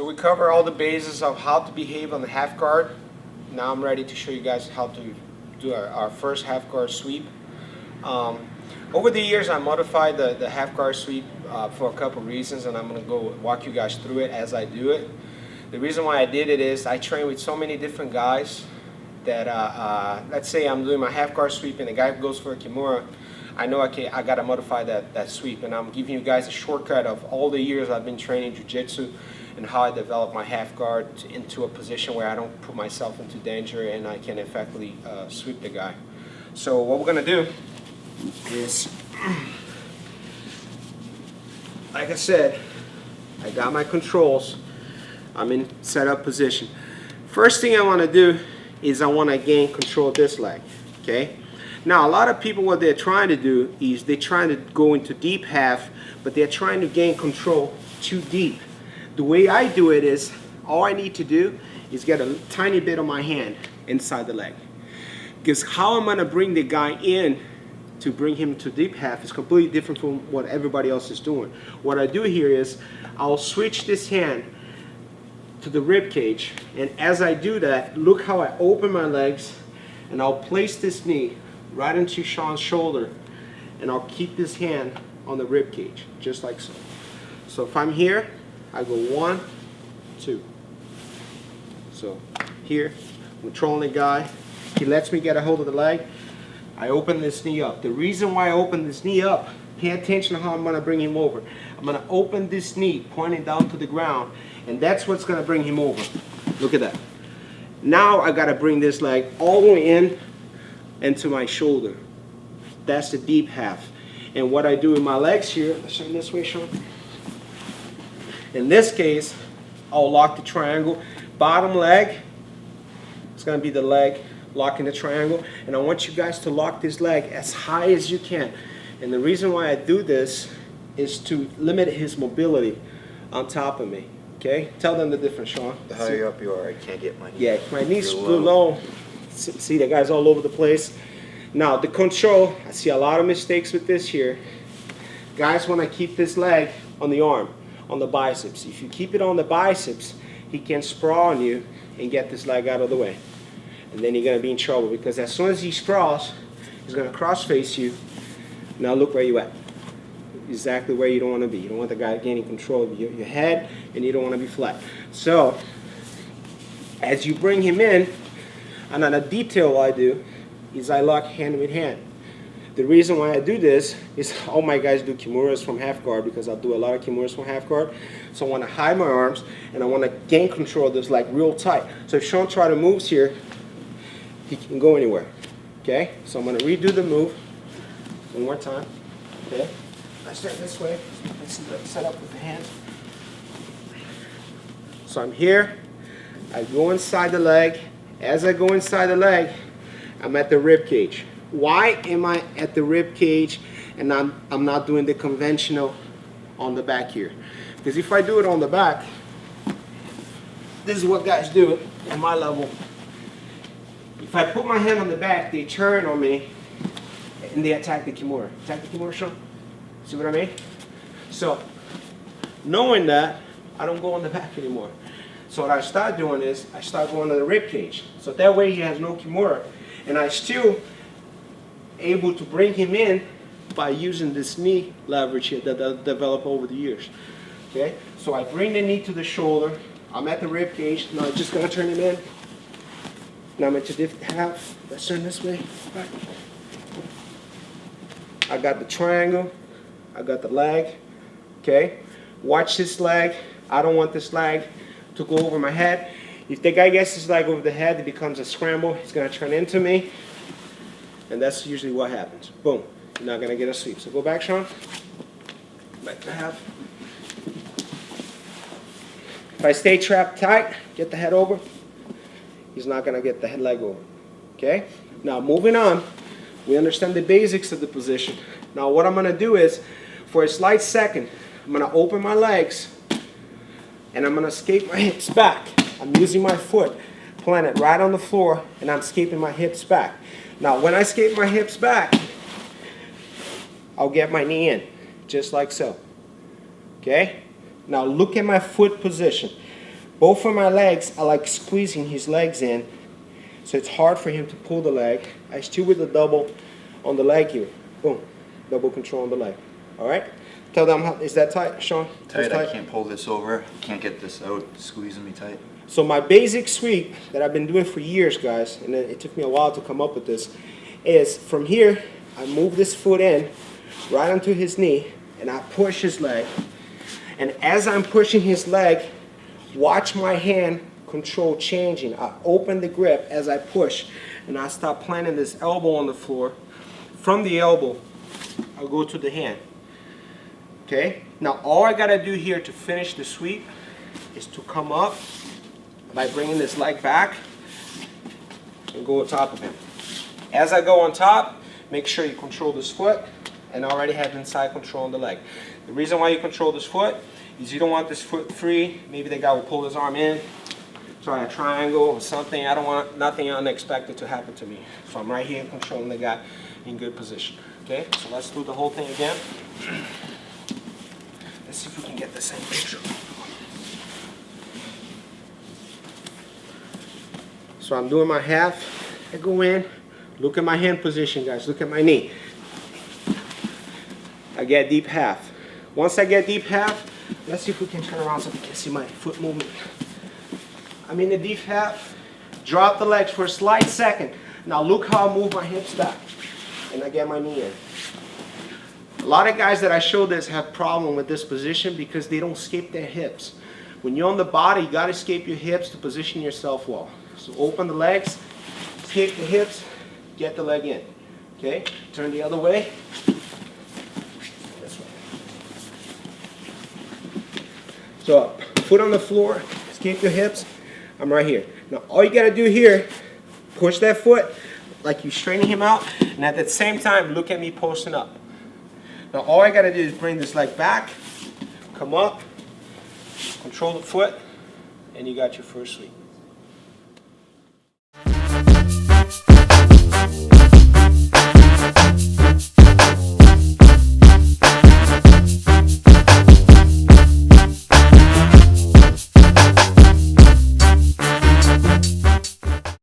So we cover all the bases of how to behave on the half guard. Now I'm ready to show you guys how to do our first half guard sweep. Over the years I modified the half guard sweep for a couple reasons, and I'm going to go walk you guys through it as I do it. The reason why I did it is I train with so many different guys that let's say I'm doing my half guard sweep and the guy goes for a kimura. I know I got to modify that sweep, and I'm giving you guys a shortcut of all the years I've been training Jiu Jitsu and how I develop my half guard into a position where I don't put myself into danger and I can effectively sweep the guy. So what we're going to do is, like I said, I got my controls. I'm in setup position. First thing I want to do is I want to gain control of this leg. Okay. Now a lot of people, what they're trying to do is they're trying to go into deep half, but they're trying to gain control too deep. The way I do it is, all I need to do is get a tiny bit of my hand inside the leg. Because how I'm going to bring the guy in to bring him to deep half is completely different from what everybody else is doing. What I do here is I'll switch this hand to the rib cage, and as I do that, look how I open my legs, and I'll place this knee right into Sean's shoulder, and I'll keep this hand on the rib cage, just like so. So if I'm here, I go 1, 2. So here, I'm controlling the guy. He lets me get a hold of the leg. I open this knee up. The reason why I open this knee up, pay attention to how I'm going to bring him over. I'm going to open this knee, pointing down to the ground, and that's what's going to bring him over. Look at that. Now I got to bring this leg all the way in into my shoulder. That's the deep half. And what I do with my legs here, let's turn this way, Sean. In this case, I'll lock the triangle. Bottom leg, it's going to be the leg locking the triangle. And I want you guys to lock this leg as high as you can. And the reason why I do this is to limit his mobility on top of me. Okay? Tell them the difference, Sean. The higher up you are, I can't get my knees. Yeah, my knees go low. See, the guy's all over the place. Now, the control, I see a lot of mistakes with this here. Guys want to keep this leg on the arm, on the biceps. If you keep it on the biceps, he can sprawl on you and get this leg out of the way. And then you're going to be in trouble, because as soon as he sprawls, he's going to cross face you. Now look where you're at. Exactly where you don't want to be. You don't want the guy gaining control of your head, and you don't want to be flat. So, as you bring him in, and on a detail I do is I lock hand with hand. The reason why I do this is all my guys do kimuras from half guard, because I'll do a lot of kimuras from half guard. So I want to hide my arms, and I want to gain control of this leg real tight. So if Sean try to move here, he can go anywhere. Okay? So I'm going to redo the move one more time. Okay? I start this way. Let's set up with the hands. So I'm here. I go inside the leg. As I go inside the leg, I'm at the rib cage. Why am I at the rib cage and I'm not doing the conventional on the back here? Because if I do it on the back, this is what guys do at my level. If I put my hand on the back, they turn on me and they attack the kimura. Attack the kimura, Sean? See what I mean? So, knowing that, I don't go on the back anymore. So what I start doing is, I start going to the rib cage. So that way he has no kimura. And I still able to bring him in by using this knee leverage here that I developed over the years. Okay? So I bring the knee to the shoulder. I'm at the rib cage. Now I'm just going to turn him in. Now I'm into different half. Let's turn this way. Back. I got the triangle. I got the leg. Okay? Watch this leg. I don't want this leg to go over my head. If the guy gets his leg over the head, it becomes a scramble. He's going to turn into me. And that's usually what happens. Boom. You're not going to get a sweep. So go back, Sean. Back to half. If I stay trapped tight, get the head over, he's not going to get the head leg over. Okay? Now moving on, we understand the basics of the position. Now what I'm going to do is, for a slight second, I'm going to open my legs and I'm going to escape my hips back. I'm using my foot, planted right on the floor, and I'm escaping my hips back. Now when I escape my hips back, I'll get my knee in, just like so. Okay? Now look at my foot position. both of my legs are like squeezing his legs in, so it's hard for him to pull the leg. I still with the double on the leg here. Boom. Double control on the leg. All right? Tell them, is that tight, Sean? Tight, I can't pull this over. Can't get this out. It's squeezing me tight. So my basic sweep that I've been doing for years, guys, and it took me a while to come up with this, is from here, I move this foot in, right onto his knee, and I push his leg. And as I'm pushing his leg, watch my hand control changing. I open the grip as I push, and I start planting this elbow on the floor. From the elbow, I'll go to the hand. Okay? Now all I gotta do here to finish the sweep is to come up by bringing this leg back and go on top of him. As I go on top, make sure you control this foot and already have inside control on the leg. The reason why you control this foot is you don't want this foot free. Maybe the guy will pull his arm in, try a triangle or something. I don't want nothing unexpected to happen to me. So I'm right here controlling the guy in good position. Okay, so let's do the whole thing again. Let's see if we can get the same picture. So I'm doing my half. I go in. Look at my hand position, guys. Look at my knee. I get deep half. Once I get deep half, let's see if we can turn around so we can see my foot movement. I'm in the deep half. Drop the legs for a slight second. Now look how I move my hips back. And I get my knee in. A lot of guys that I show this have problem with this position because they don't escape their hips. When you're on the body, you got to escape your hips to position yourself well. So open the legs, escape the hips, get the leg in. Okay? Turn the other way. This way. So foot on the floor, escape your hips. I'm right here. Now all you got to do here, push that foot like you're straightening him out, and at the same time, look at me posting up. Now all I got to do is bring this leg back, come up, control the foot, and you got your first sweep.